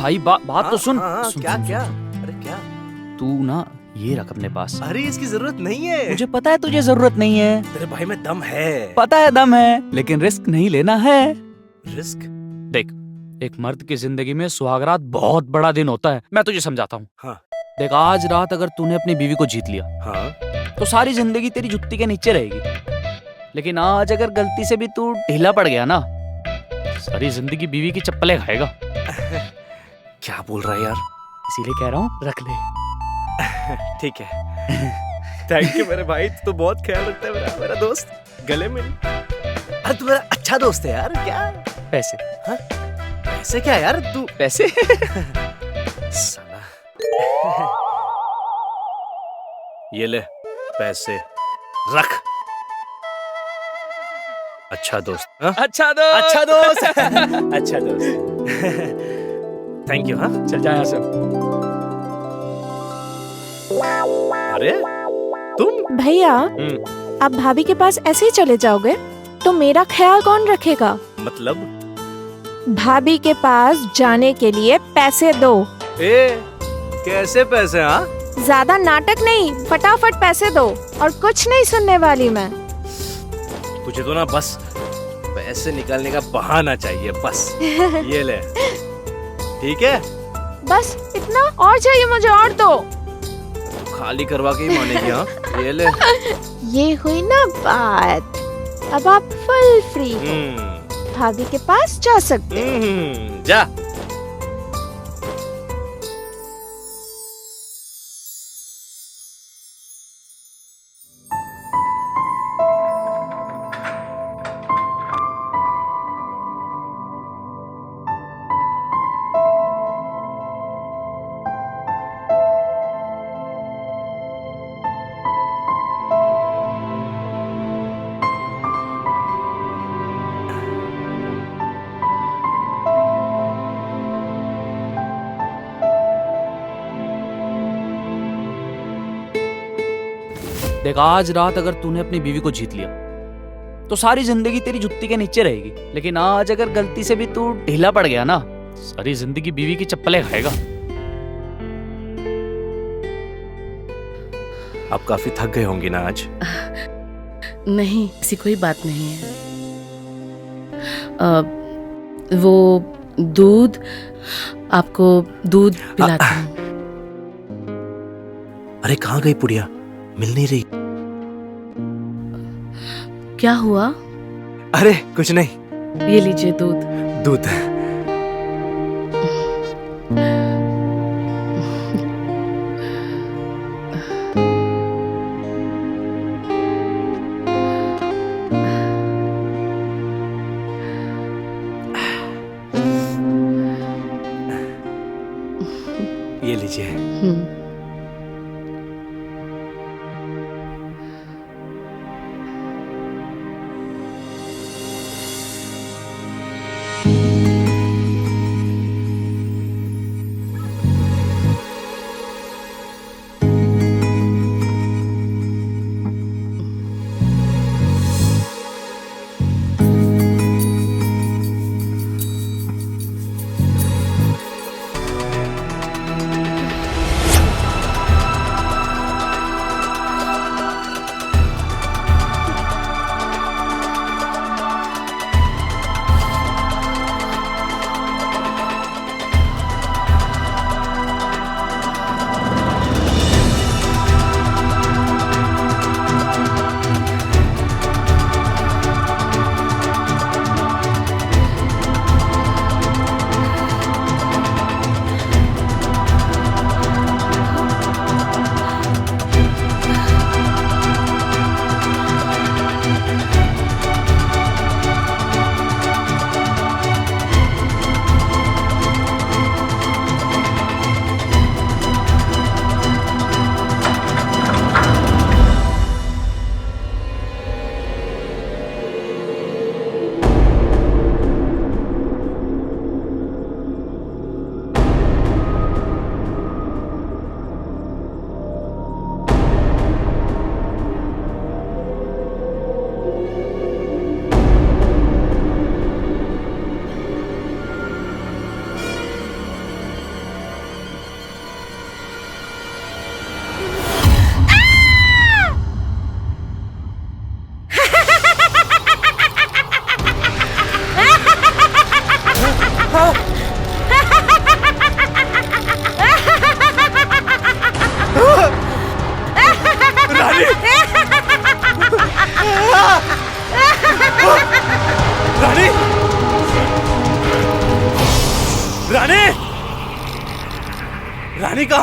भाई बात तो सुन। हाँ, सुन, क्या सुन, क्या? सुन। अरे क्या? तू ना ये रख अपने पास। अरे इसकी जरूरत नहीं है। मुझे पता है तुझे जरूरत नहीं है, तेरे भाई में दम है। पता है दम है, लेकिन रिस्क नहीं लेना है। रिस्क? देख, एक मर्द की जिंदगी में सुहागरात बहुत बड़ा दिन होता है। मैं तुझे समझाता हूँ। हाँ देख, आज रात अगर तूने अपनी बीवी को जीत लिया हाँ। तो सारी जिंदगी तेरी जुत्ती के नीचे रहेगी। लेकिन आज अगर गलती से भी तू ढीला पड़ गया ना, सारी जिंदगी बीवी की चप्पलें खाएगा। क्या बोल रहा है यार? इसीलिए कह रहा हूँ, रख ले। ठीक है। थैंक यू मेरे भाई, तू तो बहुत ख्याल रखता है मेरा मेरा दोस्त। गले मिल। अरे तू मेरा अच्छा दोस्त है यार। क्या पैसे? हाँ? ऐसे क्या यार तू? पैसे? साला। ये ले पैसे, रख। अच्छा दोस्त। हाँ? अच्छा दोस्त। अच्छा दोस्त। अच्छा दोस्त। Thank you. हाँ चल जा यहाँ से। अरे तुम? भैया, आप भाभी के पास ऐसे ही चले जाओगे तो मेरा ख्याल कौन रखेगा? मतलब? भाभी के पास जाने के लिए पैसे दो। ए, कैसे पैसे? हाँ, ज्यादा नाटक नहीं, फटाफट पैसे दो। और कुछ नहीं सुनने वाली मैं। तुझे तो ना बस पैसे निकालने का बहाना चाहिए बस। ये ले। ठीक है? बस इतना? और चाहिए मुझे? और दो। खाली करवा के ही मानेगी। हाँ, ये ले। ये हुई ना बात। अब आप फुल फ्री हो, भाभी के पास जा सकते हो। जा। देख, आज रात अगर तूने अपनी बीवी को जीत लिया तो सारी जिंदगी तेरी जुत्ती के नीचे रहेगी। लेकिन आज अगर गलती से भी तू ढीला पड़ गया ना, सारी जिंदगी बीवी की चप्पलें खाएगा। आप काफी थक गए होंगे ना आज? नहीं, ऐसी कोई बात नहीं है। वो दूध, आपको दूध पिलाती हूँ। अरे कहाँ गई पुड़िया? मिल नहीं रही। क्या हुआ? अरे कुछ नहीं। ये लीजिए दूध। दूध? ये लीजिए।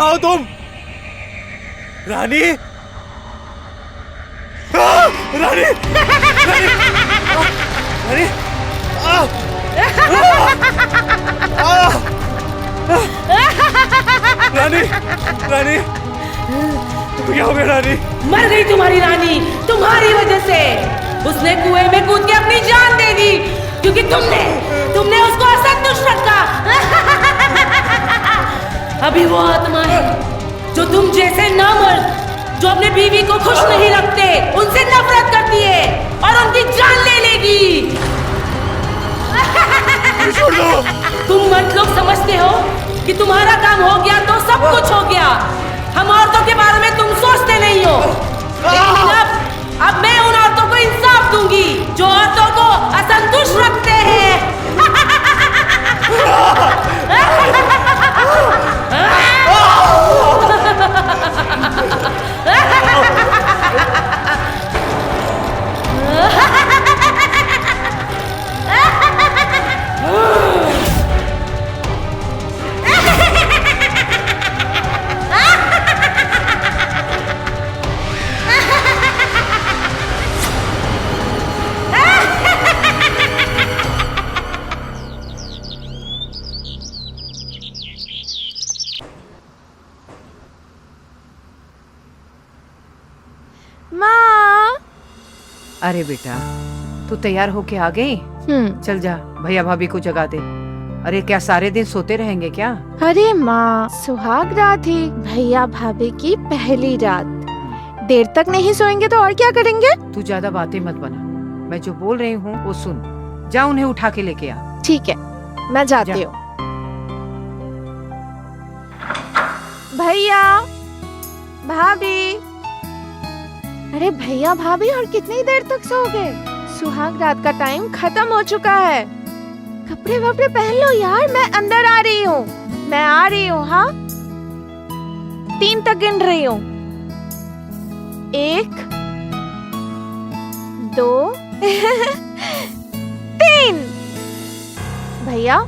कहाँ हो तुम? रानी, रानी, रानी, रानी, रानी, क्या हो गया रानी? मर गई तुम्हारी रानी तुम्हारी वजह से। उसने कुएं में कूद के अपनी जान दे दी क्योंकि तुमने उसको असंतुष्ट रखा। अभी वो आत्मा है जो तुम जैसे नामर्द जो अपने बीवी को खुश नहीं रखते उनसे नफरत करती है और उनकी जान ले लेगी। छोड़ दो। तुम मर्द लोग समझते हो कि तुम्हारा काम हो गया तो सब कुछ हो गया। हम औरतों के बारे में तुम सोचते नहीं हो, लेकिन अब मैं उन औरतों को इंसाफ दूंगी जो औरतों को असंतुष्ट रखते हैं। माँ। अरे बेटा, तू तैयार होके आ गई? चल जा, भैया भाभी को जगा दे। अरे क्या सारे दिन सोते रहेंगे क्या? अरे माँ, सुहाग रात है, भैया भाभी की पहली रात, देर तक नहीं सोएंगे तो और क्या करेंगे? तू ज्यादा बातें मत बना, मैं जो बोल रही हूँ वो सुन। जा उन्हें उठा के लेके आ। ठीक है, मैं जाती हूँ। भैया भाभी। अरे भैया भाभी, और कितनी देर तक सोओगे? सुहाग रात का टाइम खत्म हो चुका है। कपड़े वपड़े पहन लो यार, मैं अंदर आ रही हूँ। मैं आ रही हूँ। हाँ, 3 तक गिन रही हूँ। 1 2 3। भैया,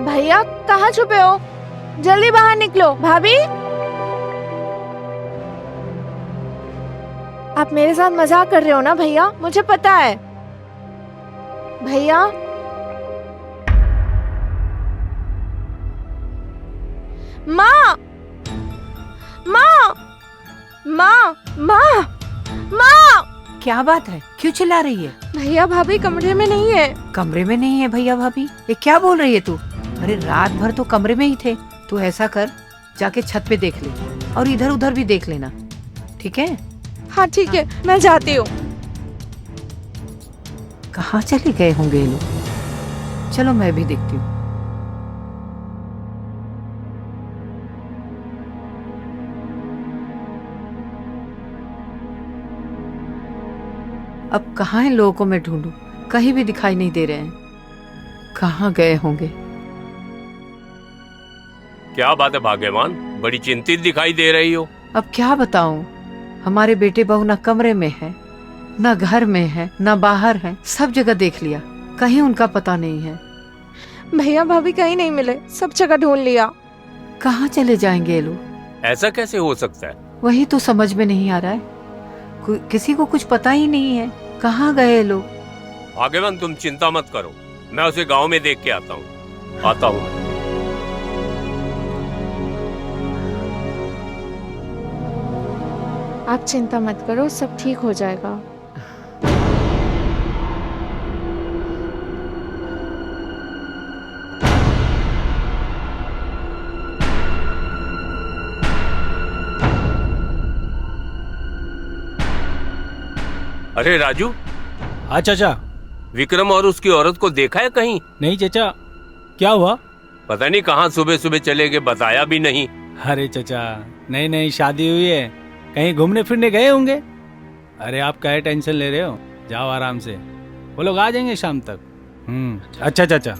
भैया कहाँ छुपे हो? जल्दी बाहर निकलो। भाभी, आप मेरे साथ मजाक कर रहे हो ना भैया? मुझे पता है। भैया, माँ, माँ, माँ, माँ, माँ। क्या बात है, क्यों चिल्ला रही है? भैया भाभी कमरे में नहीं है। कमरे में नहीं है भैया भाभी? ये क्या बोल रही है तू? अरे रात भर तो कमरे में ही थे। तू ऐसा कर, जाके छत पे देख ले और इधर उधर भी देख लेना, ठीक है? हाँ ठीक है, मैं जाती हूँ। कहाँ चले गए होंगे ये लोग? चलो मैं भी देखती हूँ। अब कहाँ इन लोगों को मैं ढूंढूं? कहीं भी दिखाई नहीं दे रहे हैं। कहाँ गए होंगे? क्या बात है भाग्यवान, बड़ी चिंतित दिखाई दे रही हो। अब क्या बताऊं, हमारे बेटे बहू ना कमरे में है, ना घर में है, ना बाहर है। सब जगह देख लिया, कहीं उनका पता नहीं है। भैया भाभी कहीं नहीं मिले, सब जगह ढूंढ लिया। कहाँ चले जाएंगे ये लोग? ऐसा कैसे हो सकता है? वही तो समझ में नहीं आ रहा है। किसी को कुछ पता ही नहीं है कहाँ गए ये लोग। भाग्यवान तुम चिंता मत करो, मैं उसे गांव में देख के आता हूँ। आप चिंता मत करो, सब ठीक हो जाएगा। अरे राजू। हाँ चाचा। विक्रम और उसकी औरत को देखा है कहीं? नहीं चाचा, क्या हुआ? पता नहीं कहाँ सुबह सुबह चले गए, बताया भी नहीं। अरे चाचा, नई नई शादी हुई है, कहीं घूमने फिरने गए होंगे। अरे आप क्या टेंशन ले रहे हो, जाओ आराम से, वो लोग आ जाएंगे शाम तक। अच्छा चाचा।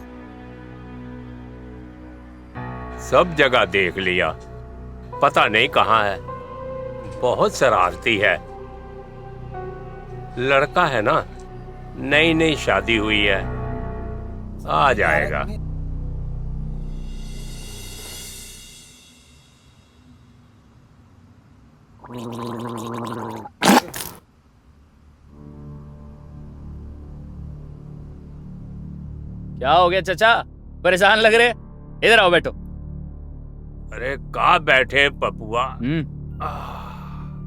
सब जगह देख लिया, पता नहीं कहाँ है। बहुत शरारती है। लड़का है ना, नई नई शादी हुई है। आ जाएगा। क्या हो गया चाचा, परेशान लग रहे? इधर आओ, बैठो। अरे कहाँ बैठे पपुआ?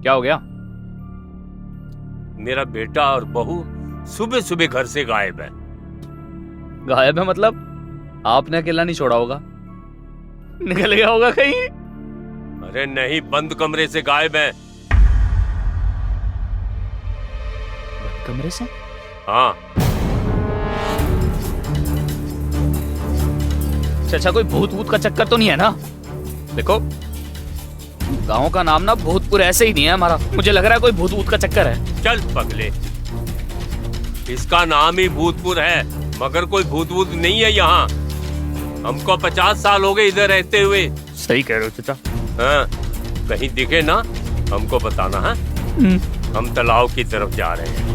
क्या हो गया? मेरा बेटा और बहू सुबह सुबह घर से गायब है। गायब है मतलब? आपने अकेला नहीं छोड़ा होगा, निकल गया होगा कहीं? अरे नहीं, बंद कमरे से गायब है। बंद कमरे से? हाँ। चाचा कोई भूत भूत का चक्कर तो नहीं है ना? देखो, गांव का नाम ना भूतपुर ऐसे ही नहीं है हमारा। मुझे लग रहा है कोई भूत भूत का चक्कर है। चल पगले, इसका नाम ही भूतपुर है, मगर कोई भूत भूत नहीं है यहाँ। हमको 50 साल हो गए इधर रहते हुए। सही कह रहे हो चाचा। हाँ, कहीं दिखे ना हमको बताना है। हम तालाब की तरफ जा रहे हैं।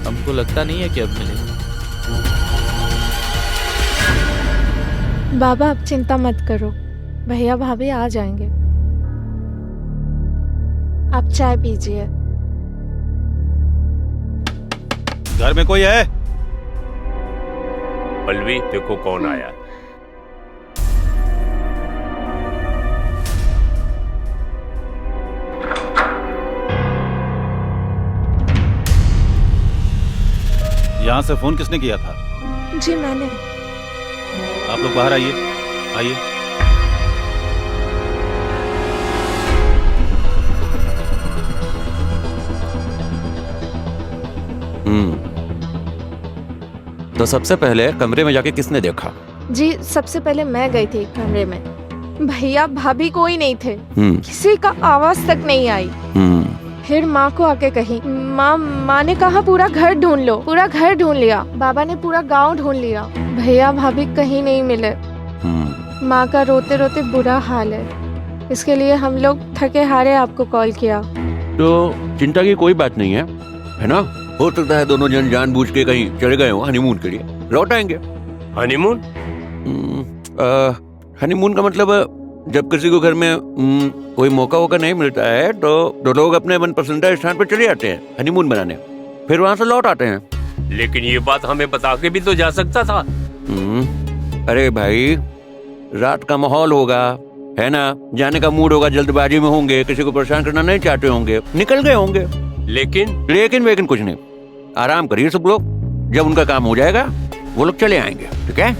हमको लगता नहीं है कि अब मिलेगा। बाबा आप चिंता मत करो, भैया भाभी आ जाएंगे। आप चाय पीजिए। घर में कोई है? पल्लवी देखो कौन आया। यहाँ से फोन किसने किया था? जी मैंने। आप लोग बाहर आइए, आइए। तो सबसे पहले कमरे में जाके किसने देखा? जी सबसे पहले मैं गई थी कमरे में। भैया भाभी कोई नहीं थे, किसी का आवाज तक नहीं आई। फिर माँ को आके कही, माँ ने कहा पूरा घर ढूंढ लो। पूरा घर ढूंढ लिया, बाबा ने पूरा गांव ढूंढ लिया, भैया भाभी कहीं नहीं मिले। माँ का रोते रोते बुरा हाल है, इसके लिए हम लोग थके हारे आपको कॉल किया। तो चिंता की कोई बात नहीं है ना? हो सकता है दोनों जन जानबूझ के कहीं चले गए हो हनीमून के लिए, लौट आएंगे। हनीमून? हनीमून का मतलब जब किसी को घर में कोई मौका वोका नहीं मिलता है तो लोग अपने मन पसंदीदा स्थान पर चले जाते हैं हनीमून बनाने, फिर वहाँ से लौट आते हैं। लेकिन ये बात हमें बता के भी तो जा सकता था। अरे भाई, रात का माहौल होगा, है ना, जाने का मूड होगा, जल्दबाजी में होंगे, किसी को परेशान करना नहीं चाहते होंगे, निकल गए होंगे। लेकिन कुछ नहीं, आराम करिए सब लोग, जब उनका काम हो जाएगा वो लोग चले आएंगे, ठीक है?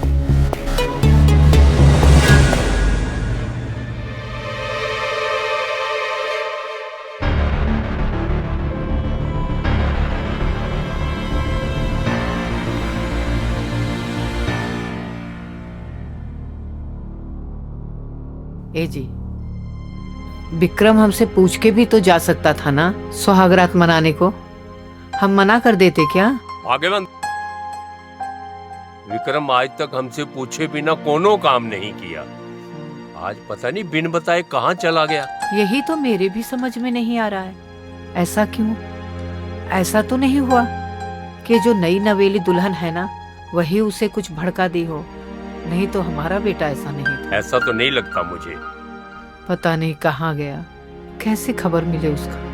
ए जी, विक्रम हमसे पूछ के भी तो जा सकता था ना सुहागरात मनाने को, हम मना कर देते क्या? आगे बंद। विक्रम आज तक हमसे पूछे बिना कोनो काम नहीं किया, आज पता नहीं बिन बताए कहाँ चला गया। यही तो मेरे भी समझ में नहीं आ रहा है, ऐसा क्यों? ऐसा तो नहीं हुआ कि जो नई नवेली दुल्हन है ना वही उसे कुछ भड़का दी हो? नहीं तो हमारा बेटा ऐसा नहीं था। ऐसा तो नहीं लगता मुझे। पता नहीं कहाँ गया, कैसे खबर मिले उसका।